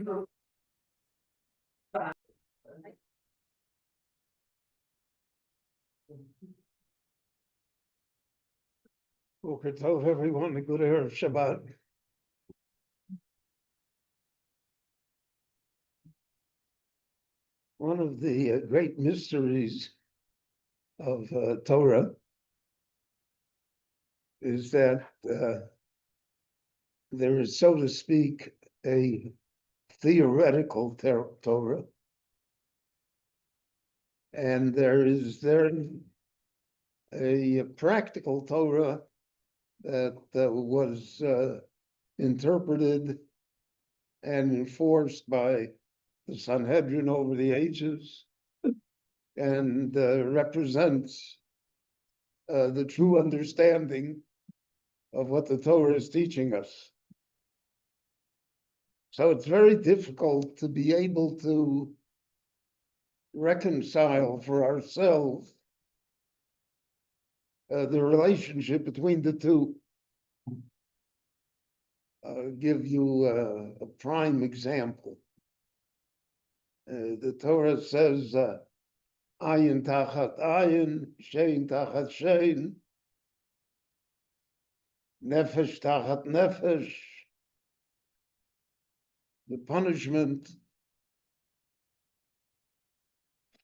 Boker Tov, everyone, a good Erev Shabbat. One of the great mysteries of Torah is that there is, so to speak, a theoretical Torah, and there is a practical Torah that was interpreted and enforced by the Sanhedrin over the ages and represents the true understanding of what the Torah is teaching us. So it's very difficult to be able to reconcile for ourselves the relationship between the two. I'll give you a prime example. The Torah says, ayin tachat ayin, shein tachat shein, nefesh tachat nefesh. The punishment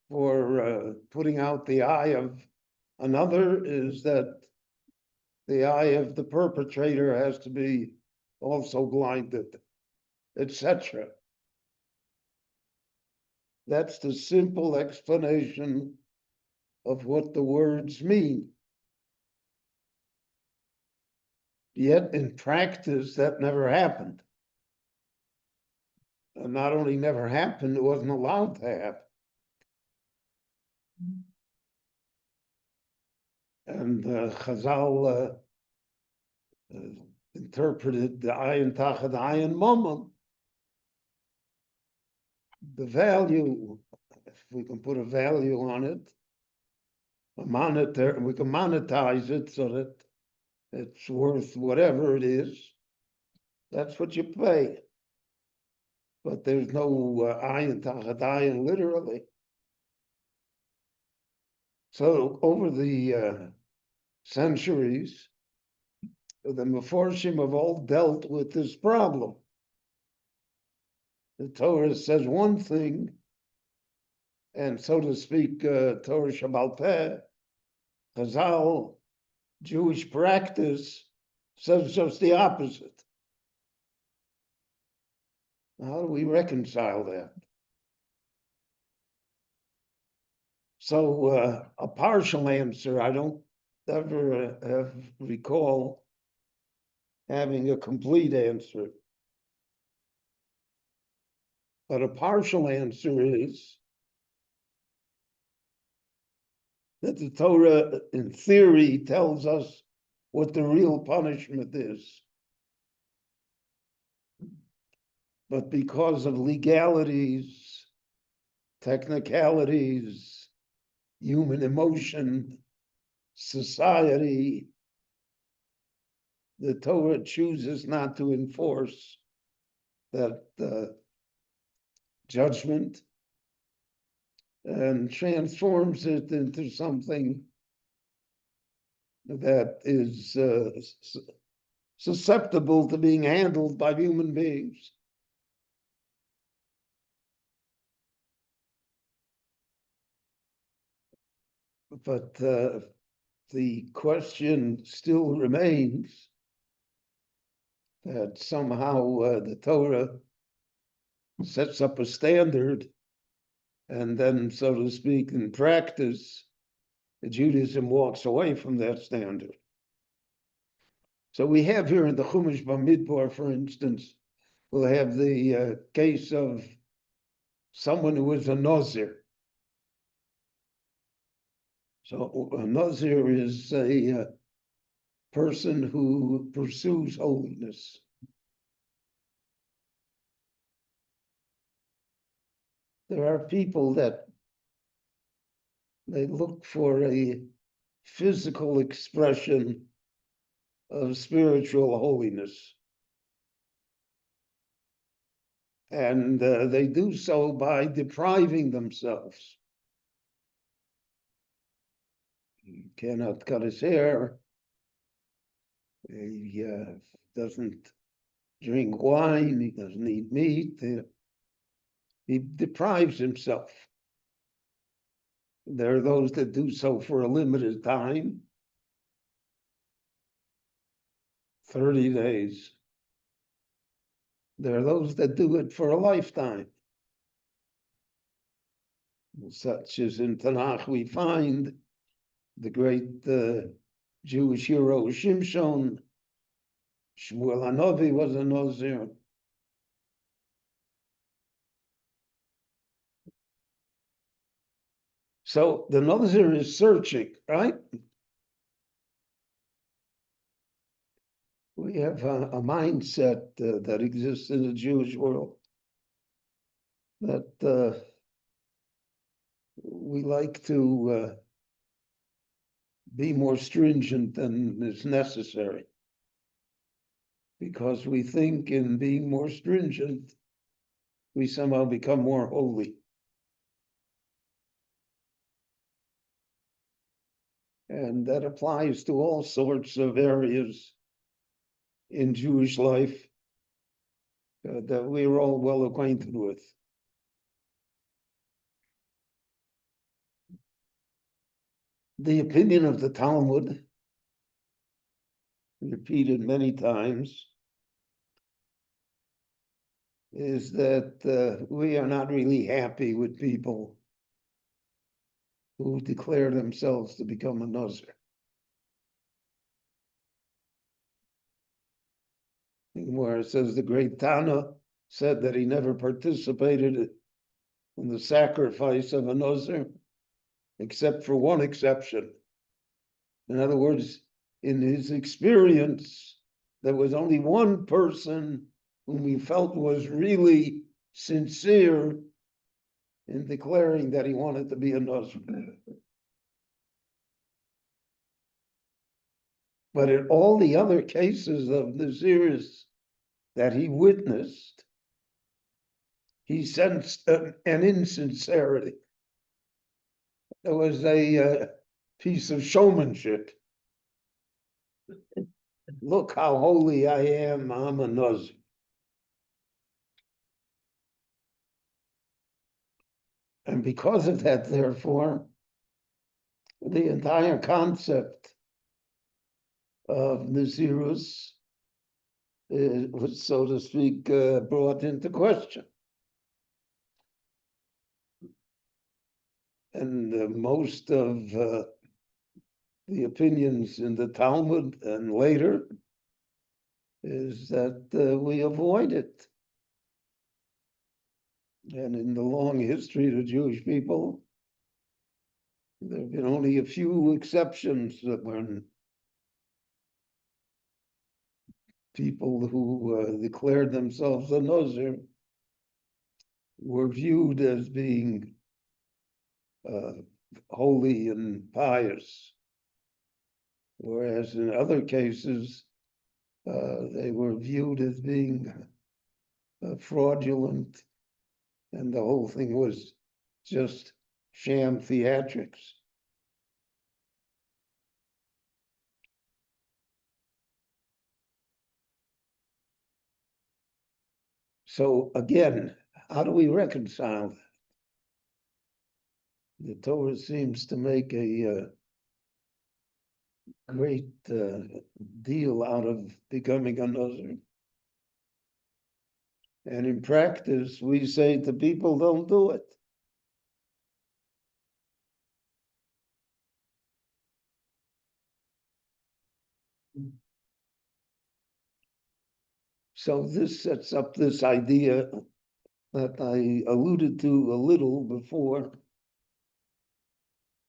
for putting out the eye of another is that the eye of the perpetrator has to be also blinded, etc. That's the simple explanation of what the words mean. Yet in practice, that never happened. And not only never happened, it wasn't allowed to happen. And Chazal interpreted the ayin tachat ayin momam. The value, if we can put a value on it, we can monetize it so that it's worth whatever it is. That's what you pay. But there's no ayin tachat ayin literally. So over the centuries, the Meforshim have all dealt with this problem. The Torah says one thing, and so to speak, Torah Shabbal Peh, Chazal, Jewish practice says just the opposite. How do we reconcile that? So a partial answer, I don't ever recall having a complete answer. But a partial answer is that the Torah, in theory, tells us what the real punishment is. But because of legalities, technicalities, human emotion, society, the Torah chooses not to enforce that judgment and transforms it into something that is susceptible to being handled by human beings. But the question still remains that somehow the Torah sets up a standard, and then, so to speak, in practice, Judaism walks away from that standard. So we have here in the Chumash Bamidbar, for instance, we'll have the case of someone who is a nazir. So a nazir is a person who pursues holiness. There are people that they look for a physical expression of spiritual holiness. And they do so by depriving themselves. He cannot cut his hair. He doesn't drink wine. He doesn't eat meat. He deprives himself. There are those that do so for a limited time, 30 days. There are those that do it for a lifetime. Such as in Tanakh we find the great Jewish hero Shimshon. Shmuel Hanavi was a nazir. So the nazir is searching, right? We have a mindset that exists in the Jewish world that we like to be more stringent than is necessary, because we think in being more stringent, we somehow become more holy. And that applies to all sorts of areas in Jewish life that we're all well acquainted with. The opinion of the Talmud, repeated many times, is that we are not really happy with people who declare themselves to become a nazir. Where it says the great Tana said that he never participated in the sacrifice of a nazir, except for one exception. In other words, in his experience, there was only one person whom he felt was really sincere in declaring that he wanted to be a nazir. But in all the other cases of nazirs that he witnessed, he sensed an insincerity. There was a piece of showmanship. Look how holy I am, I'm a nazir. And because of that, therefore, the entire concept of nazirus was, so to speak, brought into question. And most of the opinions in the Talmud and later is that we avoid it. And in the long history of the Jewish people, there have been only a few exceptions that when people who declared themselves a nazir were viewed as being holy and pious, whereas in other cases they were viewed as being fraudulent, and the whole thing was just sham theatrics. So again, how do we reconcile that? The Torah seems to make a great deal out of becoming a nazir. And in practice, we say to people, don't do it. So this sets up this idea that I alluded to a little before,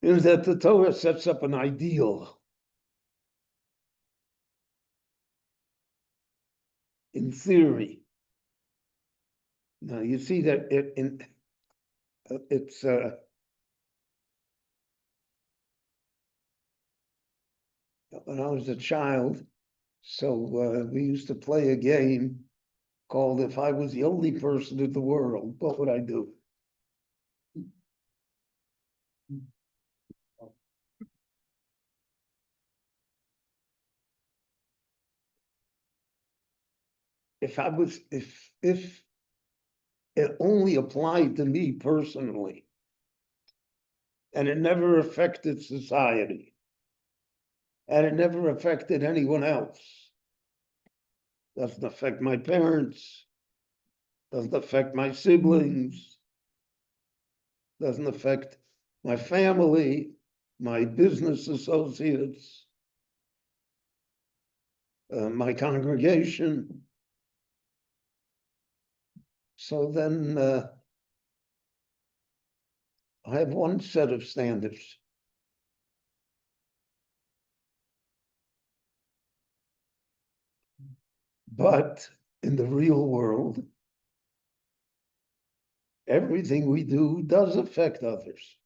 is that the Torah sets up an ideal. In theory. Now you see that it's when I was a child, so we used to play a game called If I Was the Only Person in the World, What Would I Do? If it only applied to me personally, and it never affected society, and it never affected anyone else. Doesn't affect my parents, doesn't affect my siblings, doesn't affect my family, my business associates, my congregation. So then I have one set of standards. But in the real world, everything we do does affect others.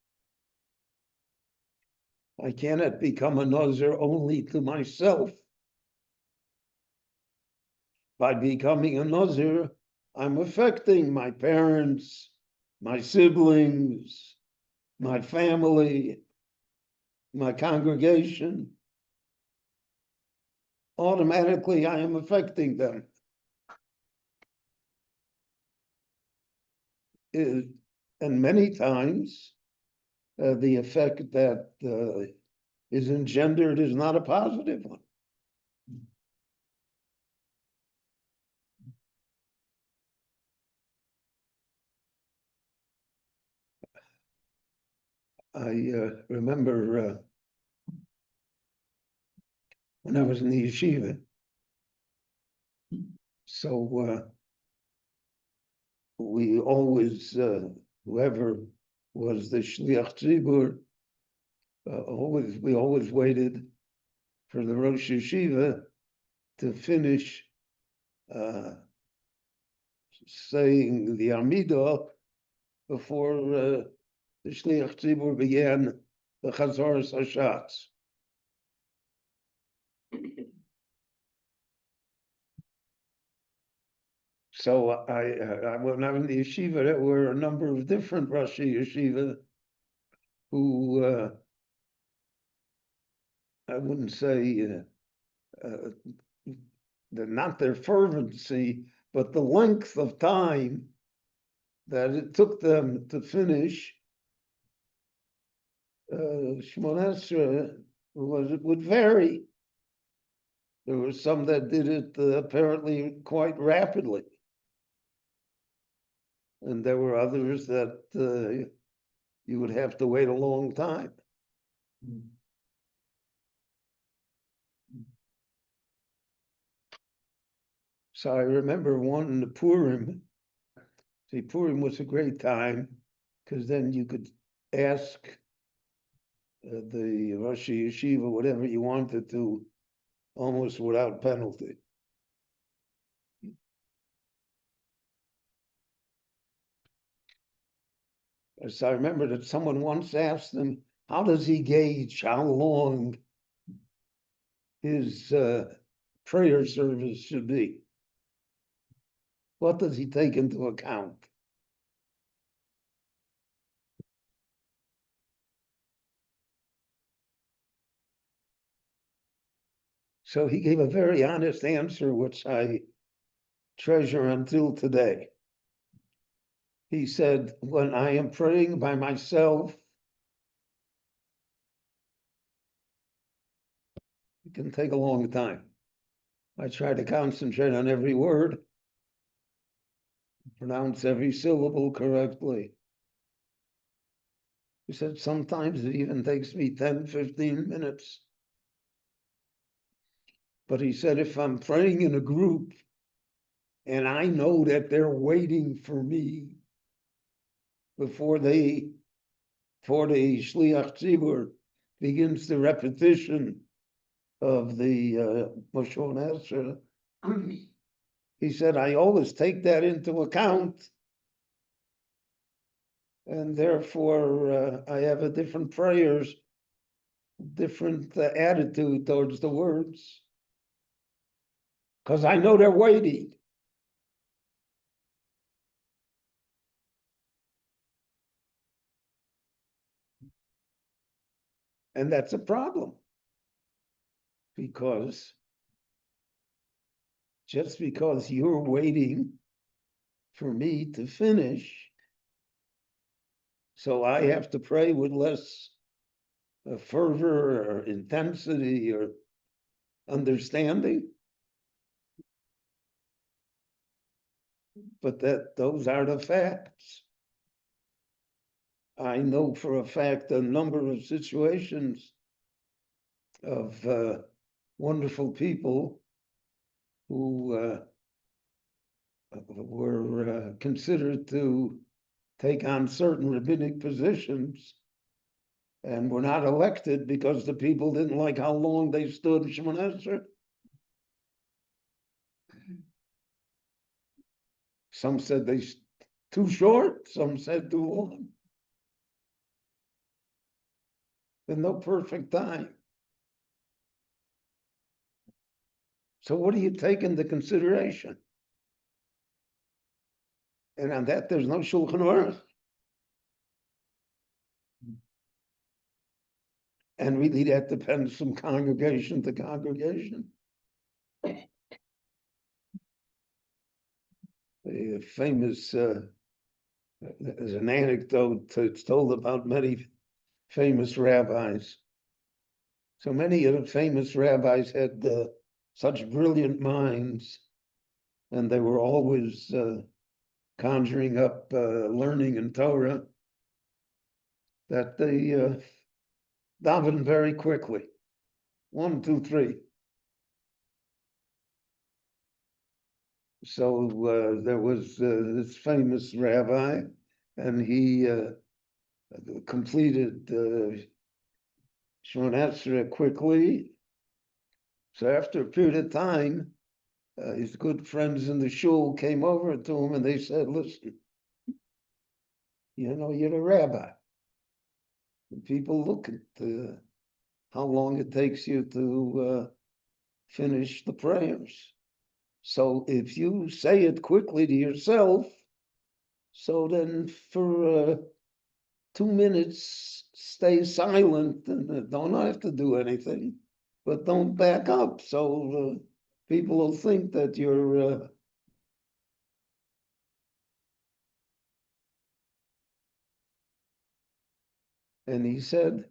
I cannot become a nazir only to myself. By becoming a nazir, I'm affecting my parents, my siblings, my family, my congregation. Automatically, I am affecting them. And many times, the effect that is engendered is not a positive one. I remember when I was in the yeshiva, so we always, whoever was the shliach tzibur, we always waited for the Rosh Yeshiva to finish saying the Amidah before the Shliach Tzibur began the Chazoras Hashatz. So when I was in the yeshiva, there were a number of different Rashi Yeshiva who I wouldn't say not their fervency, but the length of time that it took them to finish Shmona Esrei would vary. There were some that did it apparently quite rapidly, and there were others that you would have to wait a long time. So I remember one in the Purim. See, Purim was a great time because then you could ask the Rosh Yeshiva whatever you wanted to, almost without penalty. So I remember that someone once asked him, how does he gauge how long his prayer service should be? What does he take into account? So he gave a very honest answer, which I treasure until today. He said, when I am praying by myself, it can take a long time. I try to concentrate on every word, pronounce every syllable correctly. He said, sometimes it even takes me 10, 15 minutes. But he said, if I'm praying in a group and I know that they're waiting for me before the Shliach Tzibur begins the repetition of the Mashon Esrei, he said, I always take that into account, and therefore I have a different prayers, different attitude towards the words, because I know they're waiting. And that's a problem. Because just because you're waiting for me to finish, so I have to pray with less fervor or intensity or understanding. But those are the facts. I know for a fact a number of situations of wonderful people who were considered to take on certain rabbinic positions and were not elected because the people didn't like how long they stood Shemoneh Esrei. Some said they too short, some said too long. There's no perfect time. So what do you take into consideration? And on that, there's no Shulchan Aruch. And really, that depends from congregation to congregation. The famous, there's an anecdote that's told about many famous rabbis. So many of the famous rabbis had such brilliant minds, and they were always conjuring up learning in Torah, that they davened very quickly. 1, 2, 3. So there was this famous rabbi, and he completed Shemoneh Esrei quickly. So after a period of time, his good friends in the shul came over to him and they said, listen, you're a rabbi. And people look at how long it takes you to finish the prayers. So if you say it quickly to yourself, so then for 2 minutes, stay silent and don't have to do anything, but don't back up. So people will think that you're and he said,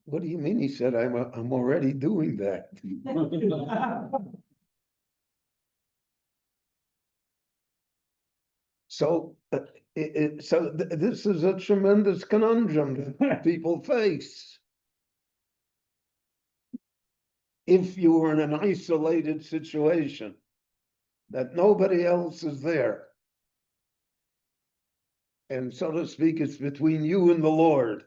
what do you mean? He said, I'm already doing that. So, this is a tremendous conundrum that people face. If you were in an isolated situation, that nobody else is there, and so to speak, it's between you and the Lord.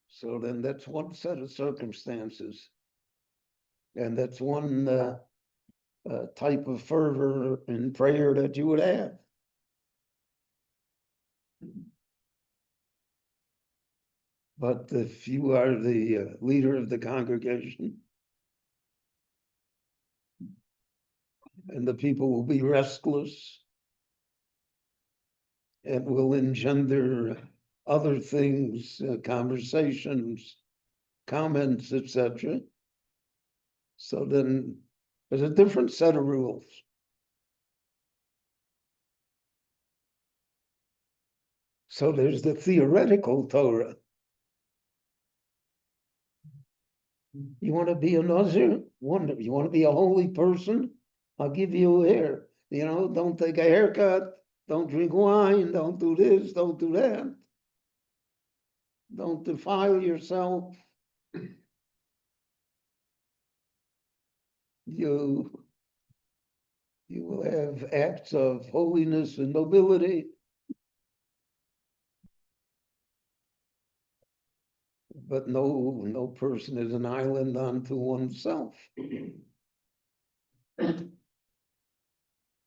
So then that's one set of circumstances. And that's one type of fervor in prayer that you would have. But if you are the leader of the congregation, and the people will be restless and will engender other things, conversations, comments, etc. So then there's a different set of rules. So there's the theoretical Torah. You want to be a nazir? You want to be a holy person? I'll give you hair. Don't take a haircut. Don't drink wine. Don't do this. Don't do that. Don't defile yourself. You will have acts of holiness and nobility. But no person is an island unto oneself.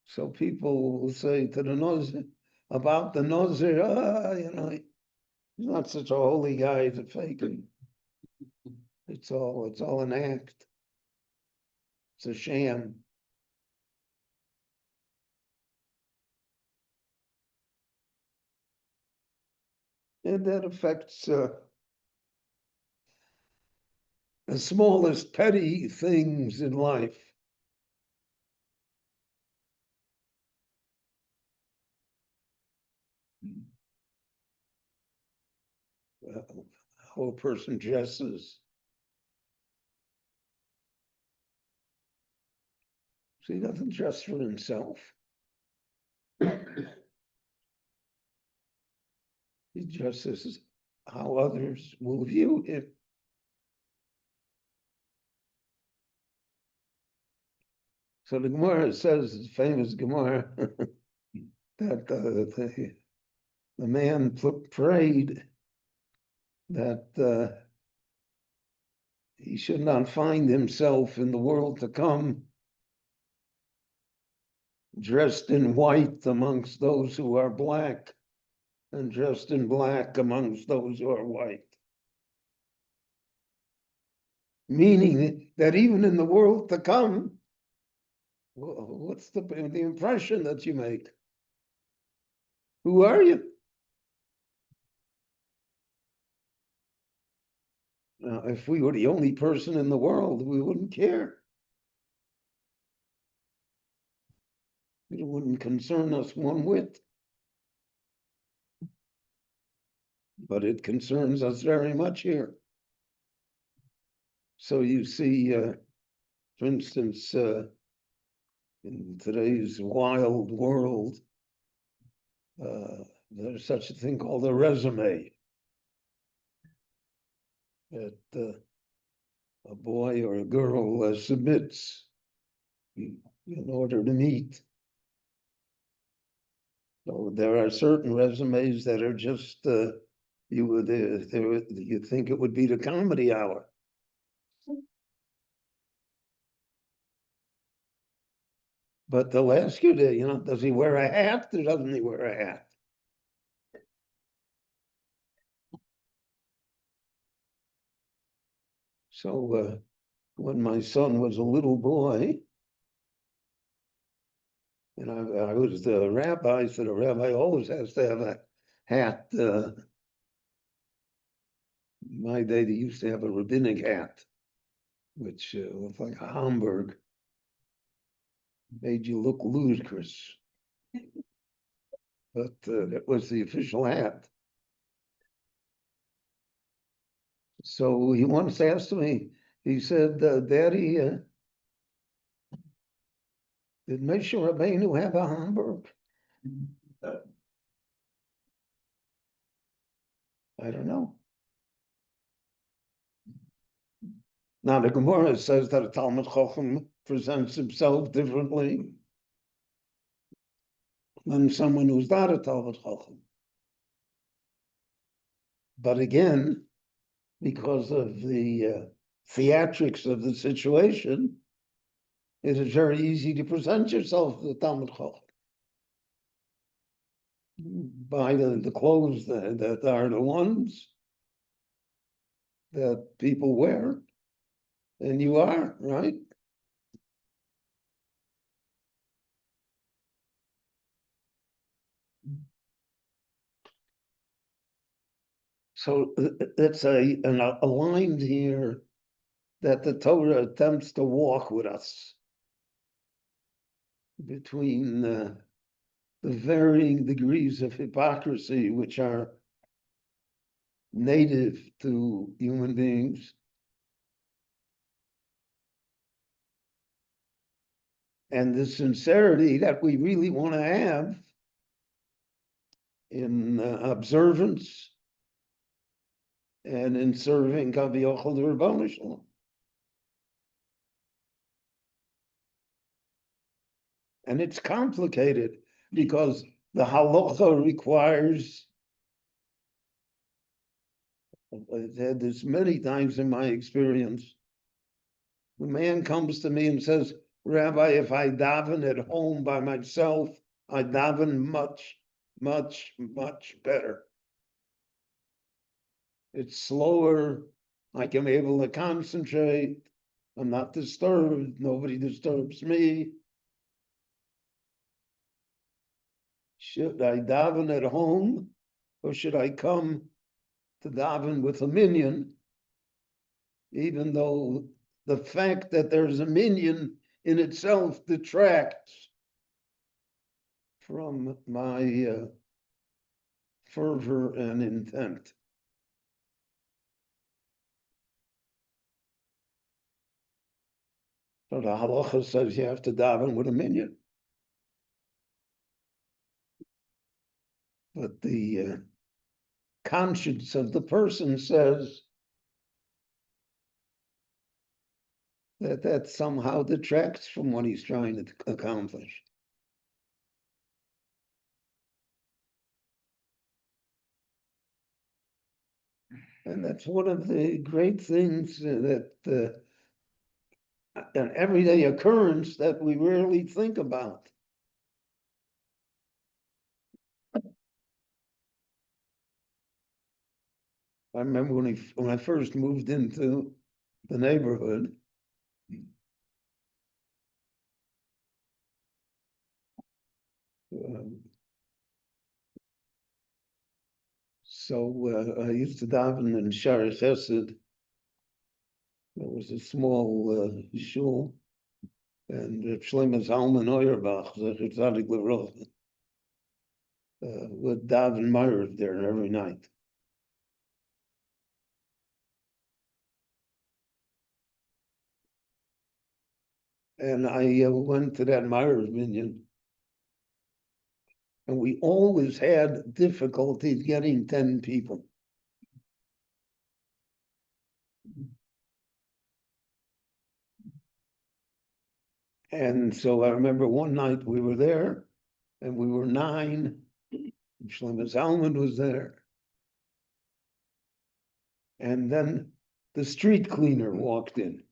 So people will say to the nazir, about the nazir, he's not such a holy guy, he's a fake. It's all an act. It's a sham. And that affects the smallest petty things in life. How a person dresses. So he doesn't dress for himself. He dresses how others will view him. So the Gemara says, the famous Gemara, that the man prayed that he should not find himself in the world to come dressed in white amongst those who are black, and dressed in black amongst those who are white. Meaning that even in the world to come, what's the impression that you make? Who are you? Now, if we were the only person in the world, we wouldn't care. It wouldn't concern us one whit. But it concerns us very much here. So you see, for instance, in today's wild world, there's such a thing called a resume. That a boy or a girl submits in order to meet. So there are certain resumes that are just you think it would be the comedy hour. But they'll ask you does he wear a hat or doesn't he wear a hat? So when my son was a little boy, and I was the rabbi, so the rabbi always has to have a hat. In my day, they used to have a rabbinic hat, which looked like a Hamburg, made you look ludicrous. But it was the official hat. So he once asked me, he said, Daddy, did Moshe Rabbeinu have a Hamburg? I don't know. Now the Gemara says that a Talmud Chacham presents himself differently than someone who's not a Talmud Chacham. But again, because of the theatrics of the situation, it is very easy to present yourself as a Talmud Chacham by the clothes that are the ones that people wear, and you are, right? So it's a line here that the Torah attempts to walk with us between the varying degrees of hypocrisy which are native to human beings, and the sincerity that we really want to have in observance and in serving Kaviyachal the Ribono Shalom. And it's complicated because the halacha requires, I've had this many times in my experience, the man comes to me and says, Rabbi, if I daven at home by myself, I daven much, much, much better. It's slower. I can be able to concentrate. I'm not disturbed. Nobody disturbs me. Should I daven at home or should I come to daven with a minyan, even though the fact that there's a minyan in itself detracts from my fervor and intent. So the halacha says you have to daven with a minyan. But the conscience of the person says that somehow detracts from what he's trying to accomplish. And that's one of the great things that an everyday occurrence that we rarely think about. I remember when I first moved into the neighborhood, so I used to daven in Shara Chesed. There was a small shul, and Shlomo Zalman Auerbach, Zecher Tzadik Livrocha, would daven Ma'ariv there every night. And I went to that Ma'ariv minyan, and we always had difficulties getting 10 people. And so I remember one night we were there, and we were 9. And Shlomo Zalman was there. And then the street cleaner walked in.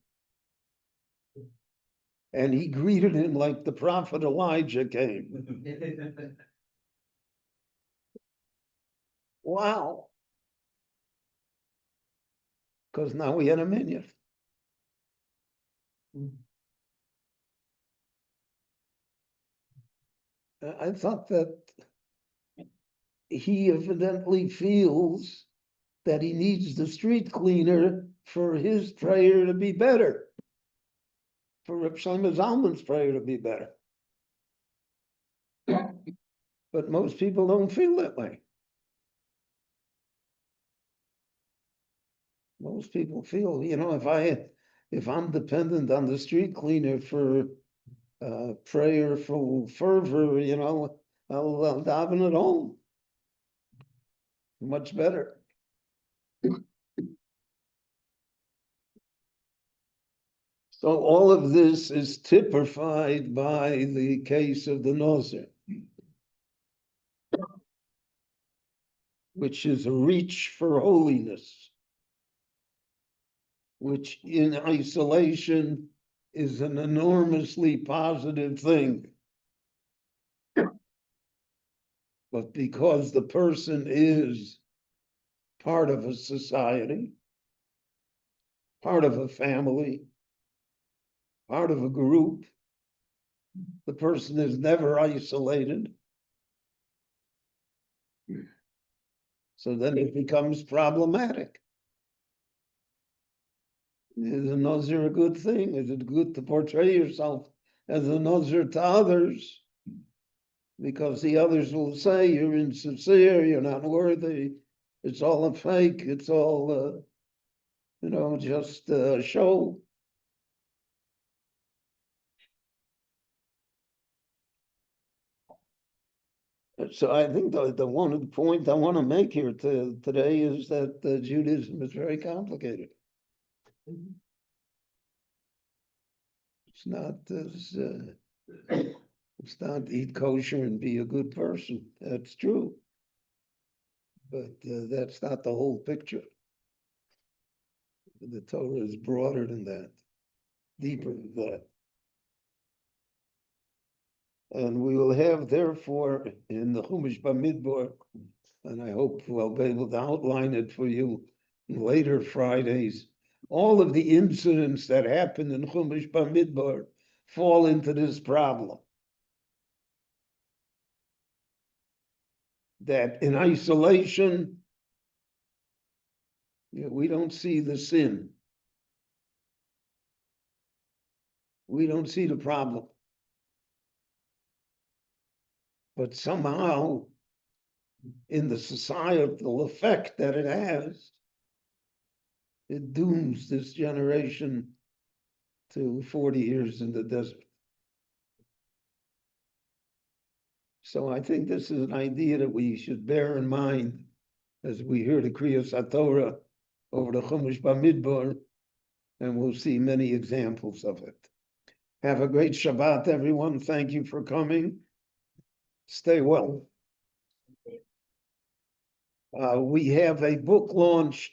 And he greeted him like the prophet Elijah came. Wow. Because now we had a minyan. I thought that he evidently feels that he needs the street cleaner for his prayer to be better, for Reb Shlomo Zalman's prayer to be better. But most people don't feel that way. Most people feel, if I'm dependent on the street cleaner for prayerful fervor, I'll daven at home. Much better. So all of this is typified by the case of the nazir, which is a reach for holiness, which in isolation is an enormously positive thing. But because the person is part of a society, part of a family, part of a group, the person is never isolated. So then it becomes problematic. Is a nazir a good thing? Is it good to portray yourself as a nazir to others? Because the others will say you're insincere, you're not worthy, it's all a fake, it's all, just a show. So I think the one point I want to make here today is that Judaism is very complicated. It's not it's not eat kosher and be a good person. That's true, but that's not the whole picture. The Torah is broader than that, deeper than that. And we will have, therefore, in the Chumash Bamidbar, and I hope I'll be able to outline it for you later Fridays, all of the incidents that happen in Chumash Bamidbar fall into this problem. that in isolation, we don't see the sin. We don't see the problem. But somehow, in the societal effect that it has, it dooms this generation to 40 years in the desert. So I think this is an idea that we should bear in mind as we hear the Kriyas HaTorah over the Chumash Bamidbar, and we'll see many examples of it. Have a great Shabbat, everyone. Thank you for coming. Stay well. We have a book launch